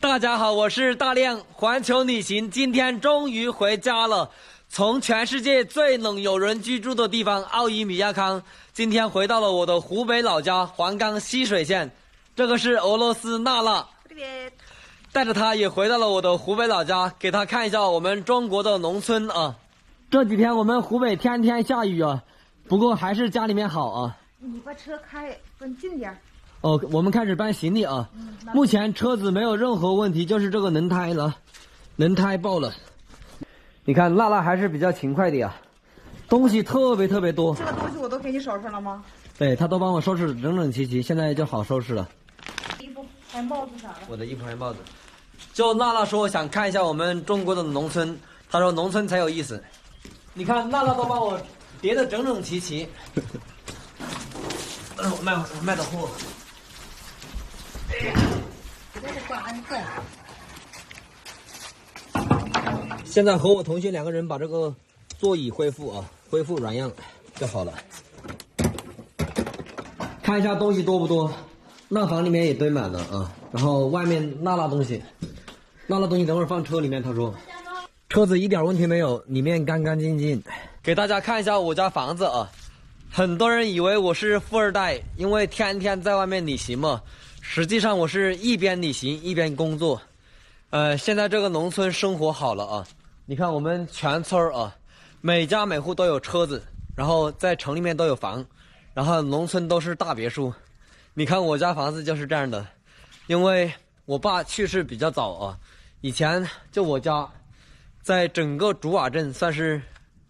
大家好，我是大亮，环球旅行今天终于回家了。从全世界最冷有人居住的地方奥伊米亚康，今天回到了我的湖北老家黄冈浠水县。这个是俄罗斯娜娜，带着她也回到了我的湖北老家，给她看一下我们中国的农村啊。这几天我们湖北天天下雨啊，不过还是家里面好啊。你把车搬近点。哦，我们开始搬行李啊。目前车子没有任何问题，就是这个轮胎了，轮胎爆了。你看娜娜还是比较勤快的呀，东西特别多。这个东西我都给你收拾了吗？对，她都帮我收拾整整齐齐，现在就好收拾了。衣服还帽子啥的。我的衣服还帽子。就娜娜说想看一下我们中国的农村，她说农村才有意思。你看娜娜都帮我叠得整整齐齐。卖的货。现在和我同学2个人把这个座椅恢复原样就好了。看一下东西多不多，那房里面也堆满了啊。然后外面娜娜东西等会儿放车里面，他说车子一点问题没有，里面干干净净。给大家看一下我家房子啊。很多人以为我是富二代，因为天天在外面旅行嘛。实际上我是一边旅行一边工作。现在这个农村生活好了啊。你看我们全村啊，每家每户都有车子，然后在城里面都有房，然后农村都是大别墅。你看我家房子就是这样的，因为我爸去世比较早啊。以前就我家在整个竹瓦镇算是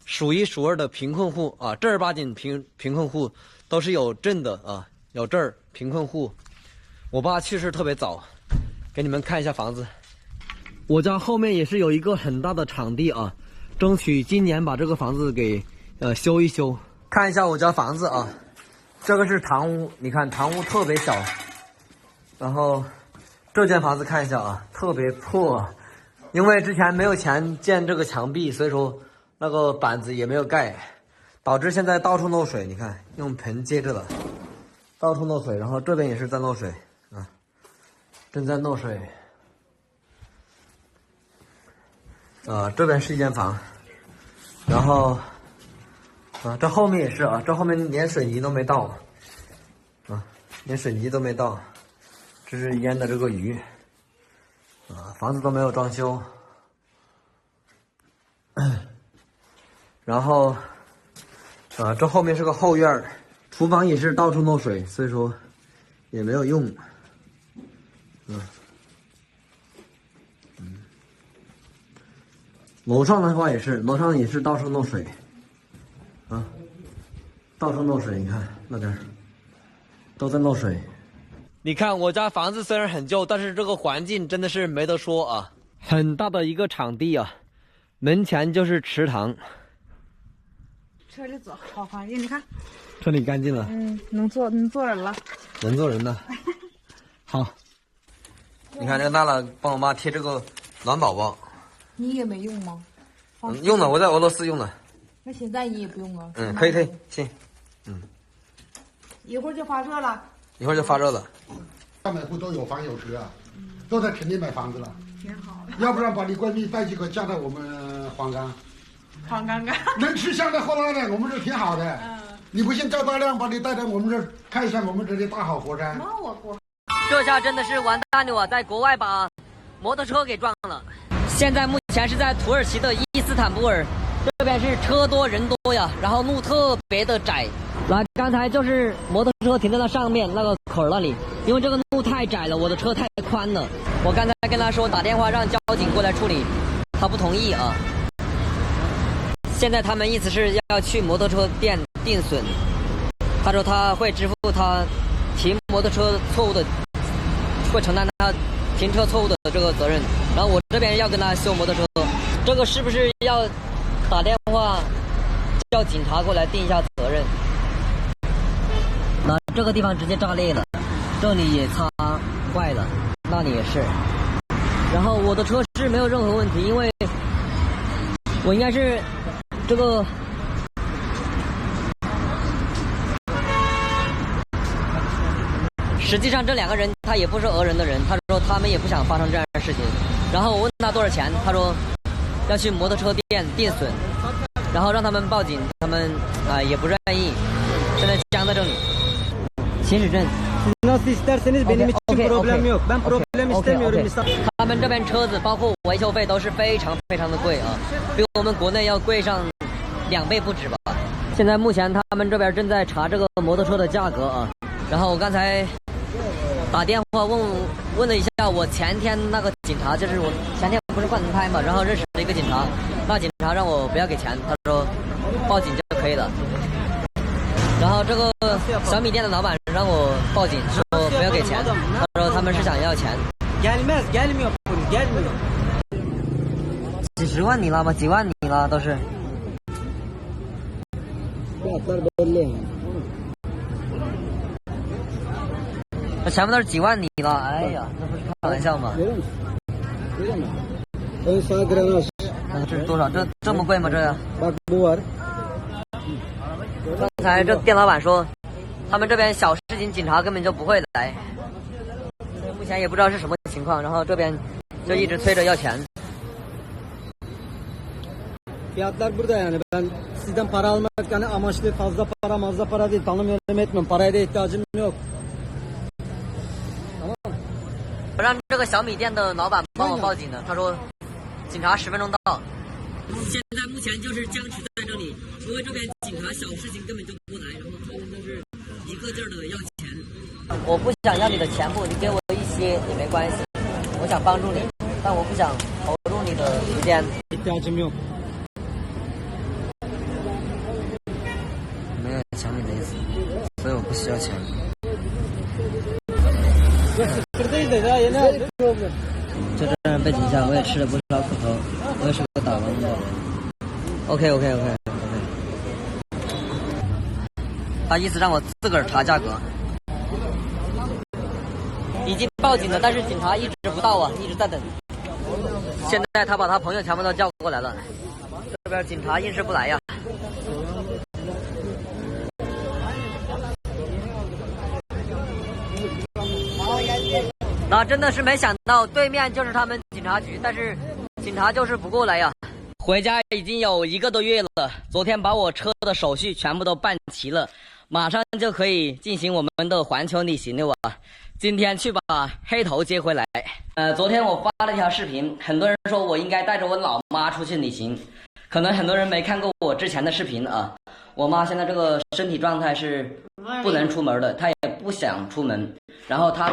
数一数二的贫困户啊，正儿八经贫困户都是有证的啊，有证儿贫困户。我爸去世特别早，给你们看一下房子。我家后面也是有一个很大的场地啊，争取今年把这个房子给修一修。看一下我家房子啊，这个是堂屋，你看堂屋特别小。然后这间房子看一下啊，特别破，因为之前没有钱建这个墙壁，所以说那个板子也没有盖，导致现在到处漏水。你看用盆接着的，到处漏水。然后这边也是在漏水啊，正在漏水。这边是一间房，然后这后面也是啊，这后面连水泥都没到啊，连水泥都没到，这是淹的这个鱼啊，房子都没有装修。然后这后面是个后院，厨房也是到处漏水，所以说也没有用。楼上的话也是，楼上也是到处漏水啊，到处漏水。你看那边都在漏水。你看我家房子虽然很旧，但是这个环境真的是没得说啊，很大的一个场地啊，门前就是池塘。车里坐好环境，你看这里干净了。能坐人了。能坐人了。好，你看这个娜娜帮我妈贴这个暖宝宝。你也没用吗？用了，我在俄罗斯用了。那现在你也不用啊？可以，行。一会儿就发热了。一会儿就发热了。每户都有房有车，都在城里买房子了。挺好的。要不然把你闺蜜带几个嫁到我们黄冈。黄冈冈。能吃香的喝辣的，我们这挺好的。你不信赵大亮把你带到我们这儿看一下我们这里大好河山。那我不。这下真的是完蛋了，我在国外把摩托车给撞了。现在目前是在土耳其的伊斯坦布尔，这边是车多人多呀，然后路特别的窄。来，刚才就是摩托车停在那上面那个口那里，因为这个路太窄了，我的车太宽了。我刚才跟他说打电话让交警过来处理，他不同意啊。现在他们意思是要去摩托车店定损，他说他会支付他停摩托车错误的，会承担他停车错误的这个责任。然后我这边要跟他修摩托车，这个是不是要打电话叫警察过来定一下责任？那这个地方直接炸裂了，这里也擦坏了，那里也是。然后我的车是没有任何问题，因为我应该是这个实际上这2个人他也不是讹人的人，他说他们也不想发生这样的事情。然后我问他多少钱，他说要去摩托车店定损，然后让他们报警，他们也不愿意，现在僵在这里。行驶证。 Nasıl isterseniz benim için problem yok. Ben problem istemiyorum. 他们这边车子包括维修费都是非常的贵啊，比我们国内要贵上2倍不止吧。现在目前他们这边正在查这个摩托车的价格啊。然后我刚才打电话问了一下我前天那个警察，就是我前天不是换轮胎嘛，然后认识了一个警察，那警察让我不要给钱，他说报警就可以了。 然后这个小米店的老板让我报警，说不要给钱，他说他们是想要钱。Gelmiyor. 几十万你了吧？几万你了都是。那全部都是几万你了，哎呀，这不是开玩笑吗？这是多少？这么贵吗？这？刚才这店老板说，他们这边小事情警察根本就不会来，目前也不知道是什么情况，然后这边就一直催着要钱。 Fiyatlar burada yani. Ben sizden para almak yani amaçlı fazla para değil. Tanımıyorum etmiyorum. Paraya da ihtiyacım yok. 我让这个小米店的老板帮我报警的，他说警察10分钟到。现在目前就是僵持在这里，因为这边警察小事情根本就不来，然后他们都是一个劲儿的要钱。我不想要你的全部，你给我一些也没关系，我想帮助你，但我不想投入你的时间。İhtiyacım yok. 没有抢你的意思，所以我不需要钱。 就这样背景下，我也吃了不少苦头，我也是个打工的人。OK。他意思让我自个儿查价格，已经报警了，但是警察一直不到啊，一直在等。现在他把他朋友全部都叫过来了，这边警察硬是不来呀。 那真的是没想到，对面就是他们警察局，但是警察就是不过来呀。回家已经有1个多月了，昨天把我车的手续全部都办齐了，马上就可以进行我们的环球旅行了哇！今天去把黑头接回来。昨天我发了一条视频，很多人说我应该带着我老妈出去旅行，可能很多人没看过我之前的视频啊。我妈现在这个身体状态是不能出门的，她也不想出门，然后她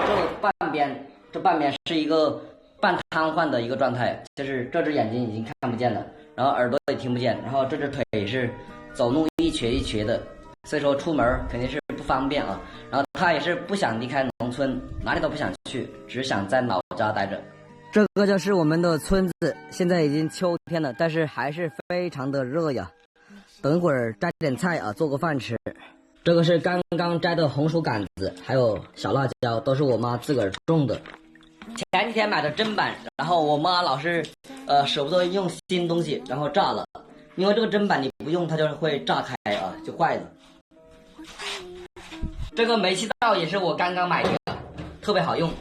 这半边是一个半瘫痪的一个状态，就是这只眼睛已经看不见了，然后耳朵也听不见，然后这只腿是走路一瘸一瘸的，所以说出门肯定是不方便啊。然后她也是不想离开农村，哪里都不想去，只想在老家待着。这个就是我们的村子，现在已经秋天了，但是还是非常的热呀。等会儿摘点菜啊，做个饭吃。这个是刚刚摘的红薯杆子，还有小辣椒，都是我妈自个儿种的。前几天买的砧板，然后我妈老是舍不得用新东西，然后炸了。因为这个砧板你不用它就会炸开啊，就坏了。这个煤气灶也是我刚刚买的，特别好用，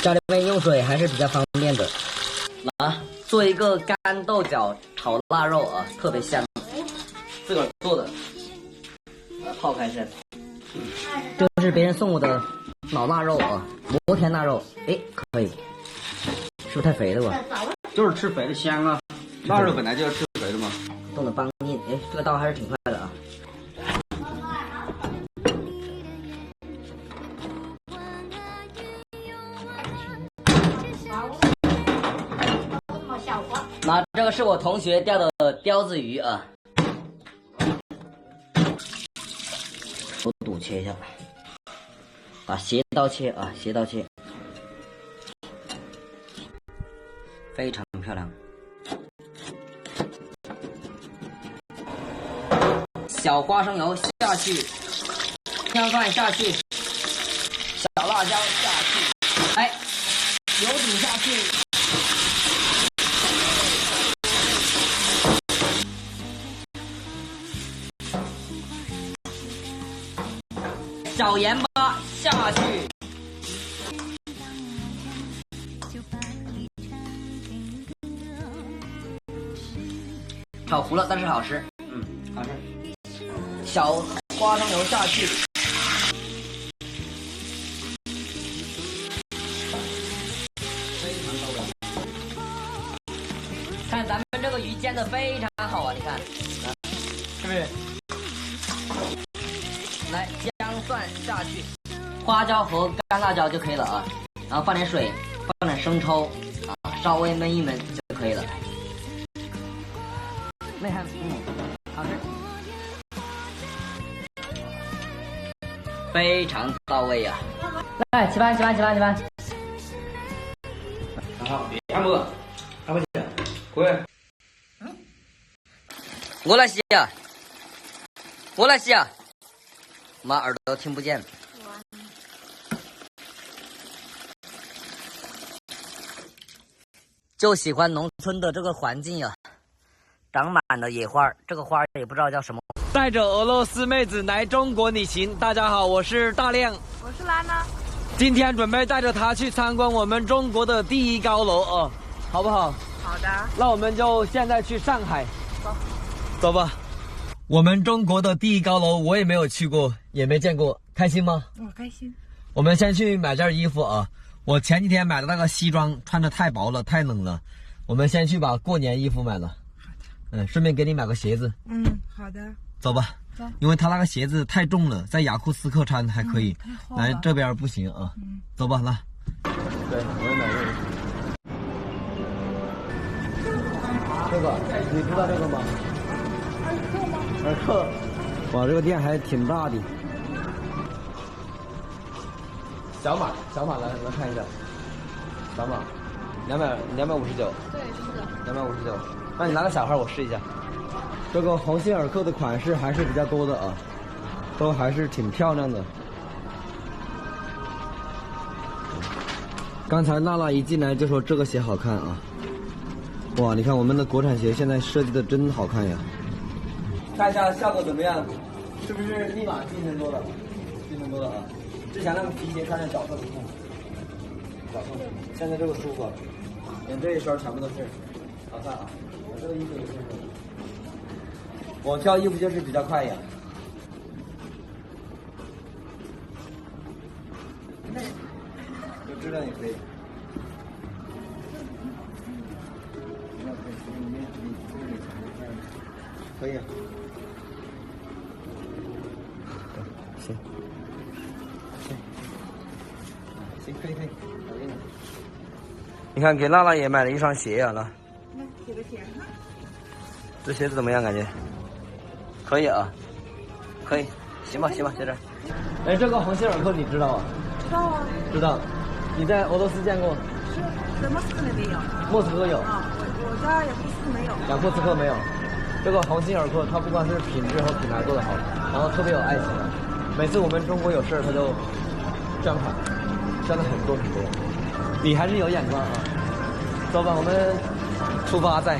家里面用水还是比较方便的。做一个干豆角炒腊肉啊，特别香，自个儿做的。泡开先。这是别人送我的老腊肉啊，摩田腊肉，哎，可以，是不是太肥了吧？就是吃肥的香啊，腊肉本来就要吃肥的嘛。动了帮硬，哎，这个刀还是挺快的啊。那这个是我同学钓的鲷子鱼啊，手肚切一下，把斜刀切啊，斜刀切，非常漂亮。小花生油下去，香蒜下去，小辣椒下去，哎，油煮下去。小盐巴下去，炒糊了，但是好吃。好吃。小花生油下去。看咱们这个鱼煎的非常好啊，你看，是不是？来，姜蒜下去，花椒和干辣椒就可以了啊，然后放点水，放点生抽啊，稍微焖一焖就可以了。内涵，好吃，非常到位呀、来，起饭。好，还不？还不起？滚！我来洗啊！妈，耳朵听不见。就喜欢农村的这个环境呀，长满了野花，这个花也不知道叫什么。带着俄罗斯妹子来中国旅行，大家好，我是大亮，我是兰娜。今天准备带着她去参观我们中国的第一高楼哦，好不好？好的。那我们就现在去上海，走吧。我们中国的第一高楼我也没有去过，也没见过，开心吗？我开心。我们先去买件衣服啊！我前几天买的那个西装穿着太薄了，太冷了。我们先去把过年衣服买了。好的。顺便给你买个鞋子。好的。走吧。走。因为他那个鞋子太重了，在雅库斯克穿还可以，来这边不行啊。走吧，来。对，我也买这个。你知道这个吗？耳克。哇，这个店还挺大的。小码来看一下，小码，259。对，是的。259。那你拿个小号，我试一下。这个鸿星尔克的款式还是比较多的啊，都还是挺漂亮的。刚才娜娜一进来就说这个鞋好看啊，哇，你看我们的国产鞋现在设计的真好看呀。看一下效果怎么样？是不是立马精神多了？啊！之前那个皮鞋穿着脚特别痛，现在这个舒服，连这一身全部都是，好看啊！我这个衣服也是，我挑衣服就是比较快呀。这质量也可以。可以啊。行，可以，搞定了。你看，给娜娜也买了一双鞋呀，那给个钱。这鞋子怎么样？感觉可以啊，可以，行吧，在这儿。哎，这个鸿星尔克你知道啊？知道啊。知道。你在俄罗斯见过？是在莫斯科那边有。莫斯科有。啊，我在雅库斯没有。雅库斯克没有。这个鸿星尔克，它不光是品质和品牌做得好，然后特别有爱心啊。每次我们中国有事儿，他就捐款，捐了很多。你还是有眼光啊！走吧，我们出发再。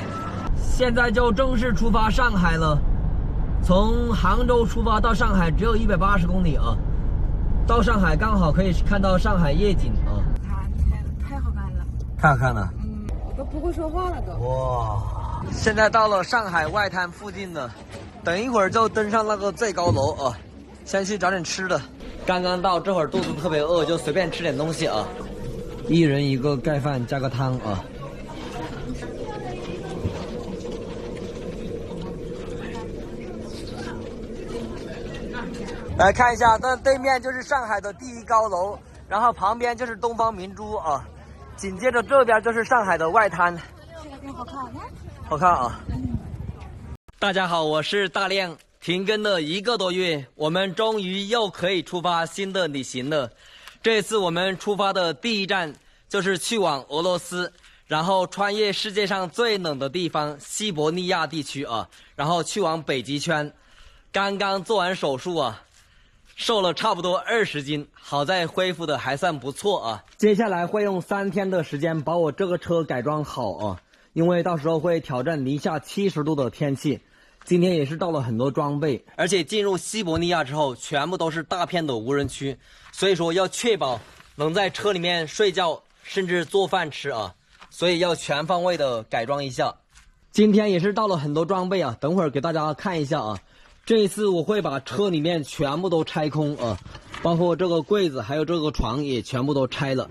现在就正式出发上海了。从杭州出发到上海只有180公里啊。到上海刚好可以看到上海夜景啊。太好看了。太好看了。都不会说话了都。哇！现在到了上海外滩附近了，等一会儿就登上那个最高楼啊。先去找点吃的，刚刚到，这会儿肚子特别饿，就随便吃点东西啊。一人一个盖饭加个汤啊。来看一下，这对面就是上海的第一高楼，然后旁边就是东方明珠啊，紧接着这边就是上海的外滩。这个店好看吗？好看啊。大家好，我是大亮。停更了1个多月，我们终于又可以出发新的旅行了。这次我们出发的第一站就是去往俄罗斯，然后穿越世界上最冷的地方西伯利亚地区啊，然后去往北极圈。刚刚做完手术啊，瘦了差不多20斤，好在恢复的还算不错啊。接下来会用3天的时间把我这个车改装好啊，因为到时候会挑战零下70度的天气。今天也是到了很多装备，而且进入西伯利亚之后，全部都是大片的无人区，所以说要确保能在车里面睡觉，甚至做饭吃啊，所以要全方位的改装一下。今天也是到了很多装备啊，等会儿给大家看一下啊。这一次我会把车里面全部都拆空啊，包括这个柜子还有这个床也全部都拆了。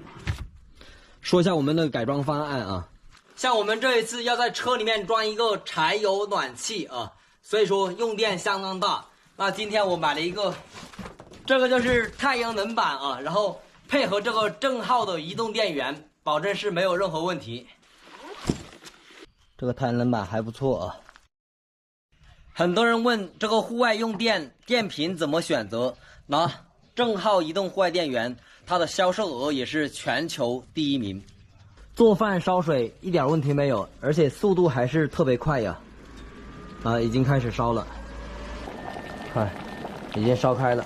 说一下我们的改装方案啊，像我们这一次要在车里面装一个柴油暖气啊，所以说用电相当大。那今天我买了一个，这个就是太阳能板啊，然后配合这个正号的移动电源，保证是没有任何问题。这个太阳能板还不错啊。很多人问这个户外用电电瓶怎么选择？那正号移动户外电源，它的销售额也是全球第1名。做饭烧水一点问题没有，而且速度还是特别快呀。啊，已经开始烧了，看，已经烧开了。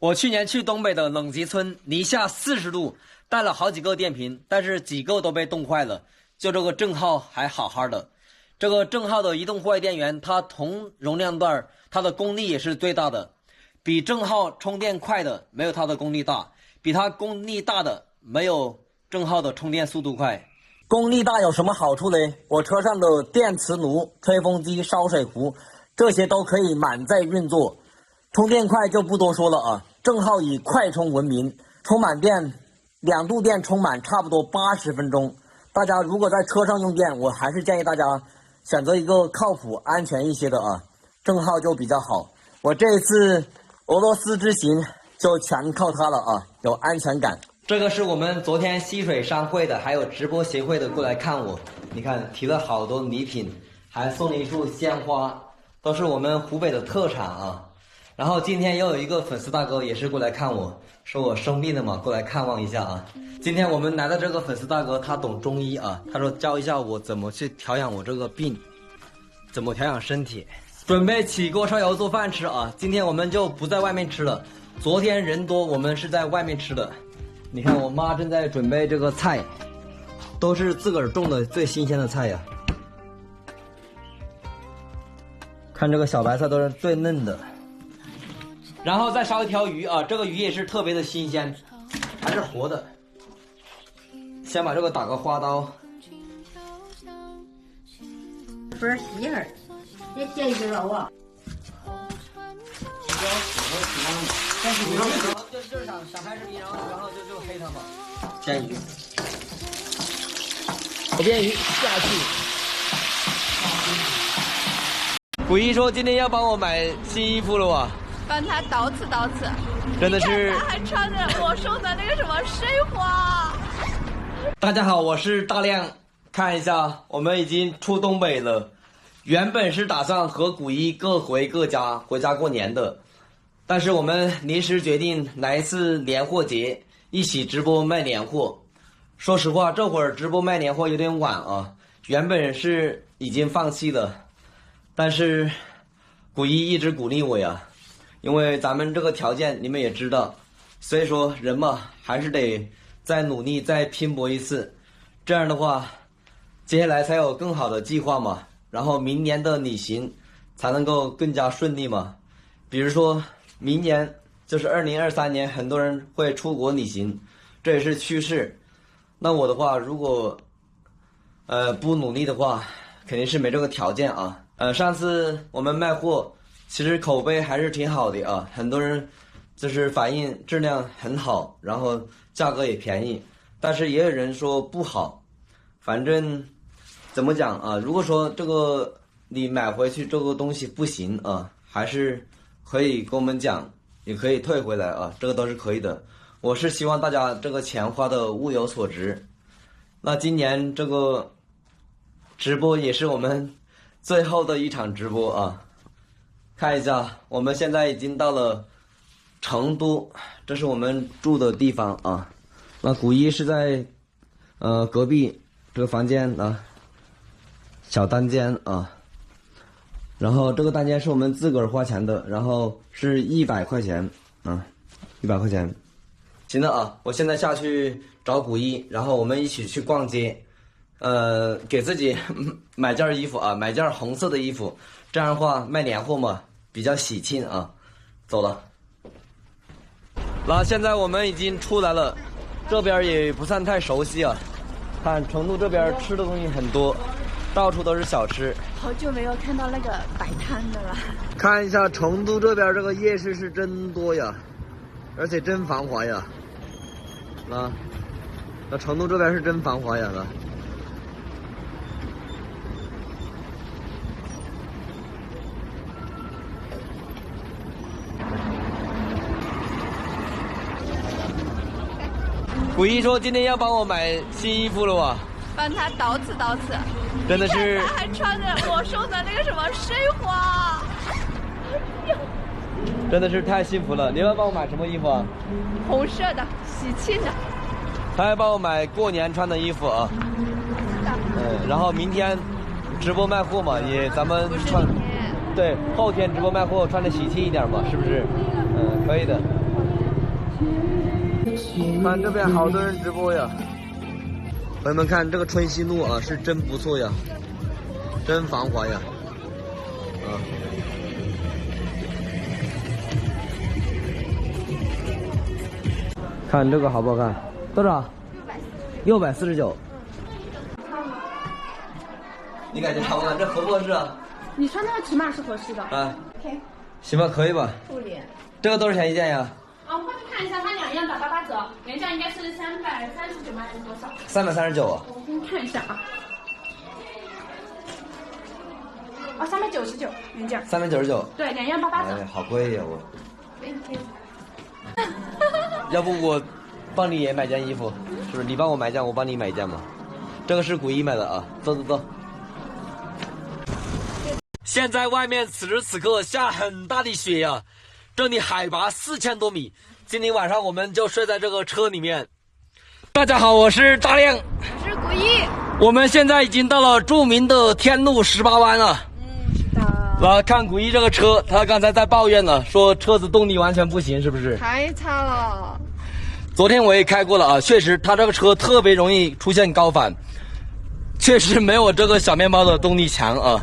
我去年去东北的冷极村，零下40度，带了好几个电瓶，但是几个都被冻坏了。就这个正号还好好的，这个正号的移动户外电源，它同容量段它的功率也是最大的，比正号充电快的没有它的功率大，比它功率大的没有正号的充电速度快。功率大有什么好处呢？我车上的电磁炉、吹风机、烧水壶这些都可以满载运作，充电快就不多说了啊。正号以快充闻名，充满电2度电充满差不多80分钟。大家如果在车上用电，我还是建议大家选择一个靠谱、安全一些的啊，正号就比较好。我这一次俄罗斯之行就全靠它了啊，有安全感。这个是我们昨天溪水商会的，还有直播协会的过来看我，你看提了好多礼品，还送了一束鲜花，都是我们湖北的特产啊。然后今天又有一个粉丝大哥也是过来看我，说我生病了嘛，过来看望一下啊。今天我们来的这个粉丝大哥他懂中医啊，他说教一下我怎么去调养我这个病，怎么调养身体。准备起锅烧油做饭吃啊，今天我们就不在外面吃了，昨天人多我们是在外面吃的。你看我妈正在准备这个菜，都是自个儿种的最新鲜的菜呀。看这个小白菜都是最嫩的。然后再烧一条鱼啊，这个鱼也是特别的新鲜，还是活的。先把这个打个花刀。不是媳妇儿，别介意这个啊。就是想拍视频，然后就黑它嘛。煎鱼，小煎鱼下去。古一说今天要帮我买新衣服了哇。帮他捯饬，真的是。他还穿着我送的那个什么水花。大家好，我是大亮，看一下，我们已经出东北了。原本是打算和古一各回各家，回家过年的，但是我们临时决定来一次年货节，一起直播卖年货。说实话，这会儿直播卖年货有点晚啊，原本是已经放弃了，但是古一一直鼓励我呀。因为咱们这个条件你们也知道，所以说人嘛还是得再努力再拼搏一次，这样的话接下来才有更好的计划嘛，然后明年的旅行才能够更加顺利嘛。比如说明年就是2023年，很多人会出国旅行，这也是趋势。那我的话如果不努力的话，肯定是没这个条件啊。上次我们卖货其实口碑还是挺好的啊，很多人就是反映质量很好，然后价格也便宜，但是也有人说不好。反正怎么讲啊，如果说这个你买回去这个东西不行啊，还是可以跟我们讲，也可以退回来啊，这个都是可以的。我是希望大家这个钱花的物有所值。那今年这个直播也是我们最后的一场直播啊。看一下，我们现在已经到了成都，这是我们住的地方啊。那古一是在隔壁这个房间啊，小单间啊。然后这个单间是我们自个儿花钱的，然后是100块钱啊，100块钱。行了啊，我现在下去找古一，然后我们一起去逛街，给自己买件衣服啊，买件红色的衣服，这样的话卖年货嘛比较喜庆啊。走了。那现在我们已经出来了，这边也不算太熟悉啊。看成都这边吃的东西很多，到处都是小吃。好久没有看到那个摆摊的了。看一下成都这边这个夜市是真多呀，而且真繁华呀。啊，那成都这边是真繁华呀，啊。古一说今天要帮我买新衣服了哇，帮他捯饬捯饬，真的是他还穿着我送的那个什么水花，真的是太幸福了。你要帮我买什么衣服啊？红色的，喜庆的。他还帮我买过年穿的衣服啊。然后明天直播卖货嘛，也咱们穿，对，后天直播卖货穿的喜庆一点嘛，是不是？可以的。看这边好多人直播呀，朋友们看这个春熙路啊，是真不错呀，真繁华呀，啊。看这个好不好看？多少？649。你感觉差不多，这合不合适啊？你穿那个尺码是合适的。啊 ，OK， 行吧，可以吧？不连。这个多少钱一件呀？我帮你看一下，它2样打88折，原价应该是339吗？还是多少？339啊。我给你看一下啊。399原价。399。对，2样88折。哎，好贵呀我。给你贴。要不我帮你也买件衣服，是不是？你帮我买件，我帮你买一件嘛。这个是古一买的啊，走走走。现在外面此时此刻下很大的雪呀，这里海拔4000多米。今天晚上我们就睡在这个车里面。大家好，我是大亮，我是古一。我们现在已经到了著名的天路18弯了。是的。来看古一这个车，他刚才在抱怨了，说车子动力完全不行，是不是？太差了。昨天我也开过了啊，确实他这个车特别容易出现高反，确实没有这个小面包的动力强啊。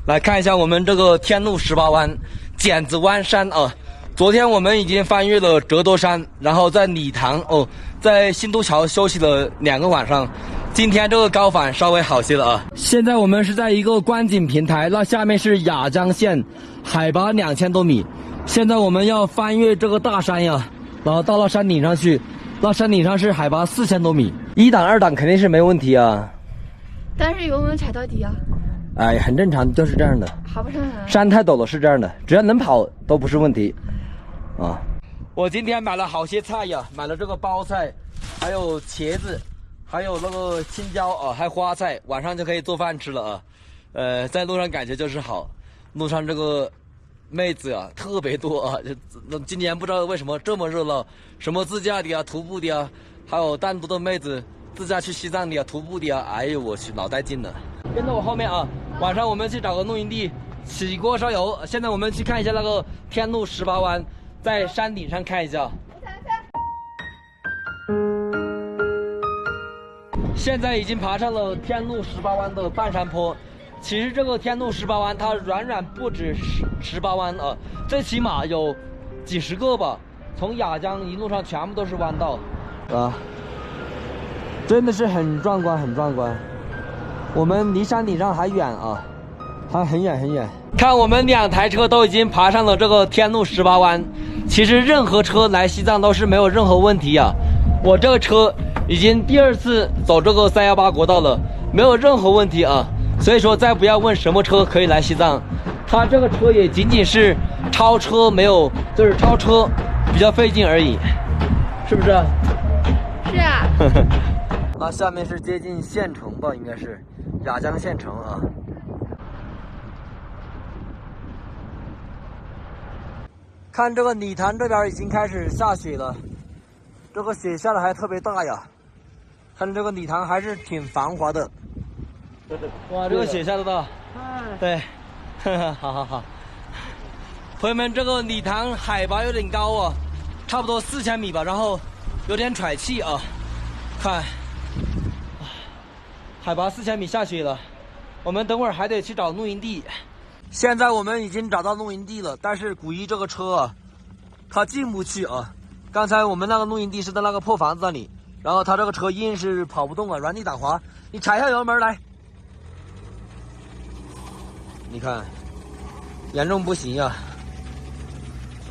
来看一下我们这个天路18弯剪子湾山啊，昨天我们已经翻越了折多山，然后在理塘在新都桥休息了2个晚上，今天这个高反稍微好些了啊。现在我们是在一个观景平台，那下面是雅江县，海拔2000多米。现在我们要翻越这个大山呀，然后到了山顶上去，那山顶上是海拔4000多米，1档2档肯定是没问题啊。但是油门踩到底啊。哎，很正常，就是这样的。爬不上来。山太陡了，是这样的，只要能跑都不是问题，啊。我今天买了好些菜呀，买了这个包菜，还有茄子，还有那个青椒啊，还有花菜，晚上就可以做饭吃了啊。在路上感觉就是好，路上这个妹子啊特别多啊，就今年不知道为什么这么热闹，什么自驾的啊、徒步的啊，还有单独的妹子自驾去西藏的啊、徒步的啊，哎呦我去，脑袋进了。跟着我后面啊，晚上我们去找个露营地起锅烧油。现在我们去看一下那个天路18弯，在山顶上看一下。现在已经爬上了天路18弯的半山坡。其实这个天路18弯它远不止18弯啊，最起码有几十个吧。从雅江一路上全部都是弯道啊，真的是很壮观，很壮观。我们离山顶上还远啊，还很远很远。看我们2台车都已经爬上了这个天路18弯，其实任何车来西藏都是没有任何问题啊。我这个车已经第2次走这个318国道了，没有任何问题啊。所以说再不要问什么车可以来西藏，它这个车也仅仅是超车没有，就是超车比较费劲而已，是不是？是啊。那下面是接近县城吧，应该是雅江县城啊。看这个理塘这边已经开始下雪了，这个雪下的还特别大呀。看这个理塘还是挺繁华的。哇，这个雪下的大。对，好好好。朋友们，这个理塘海拔有点高啊，差不多4000米吧，然后有点喘气啊。看。海拔4000米下雪了，我们等会儿还得去找露营地。现在我们已经找到露营地了，但是古一这个车啊，它进不去啊。刚才我们那个露营地是在那个破房子那里，然后它这个车硬是跑不动了，原地打滑。你踩一下油门来，你看，严重不行呀！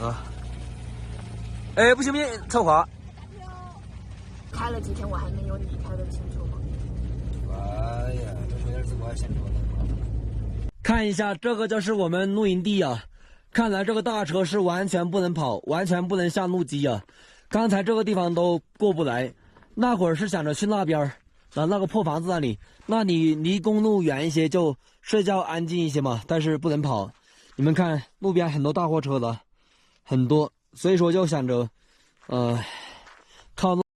啊！哎，不行不行，侧滑。开了几天，我还没有你开的清楚吗？哎呀，这有点自我先说的。看一下，这个就是我们露营地啊！看来这个大车是完全不能跑，完全不能下路基啊！刚才这个地方都过不来，那会儿是想着去那边儿，那个破房子那里，那里离公路远一些，就睡觉安静一些嘛。但是不能跑，你们看路边很多大货车的，很多，所以说就想着，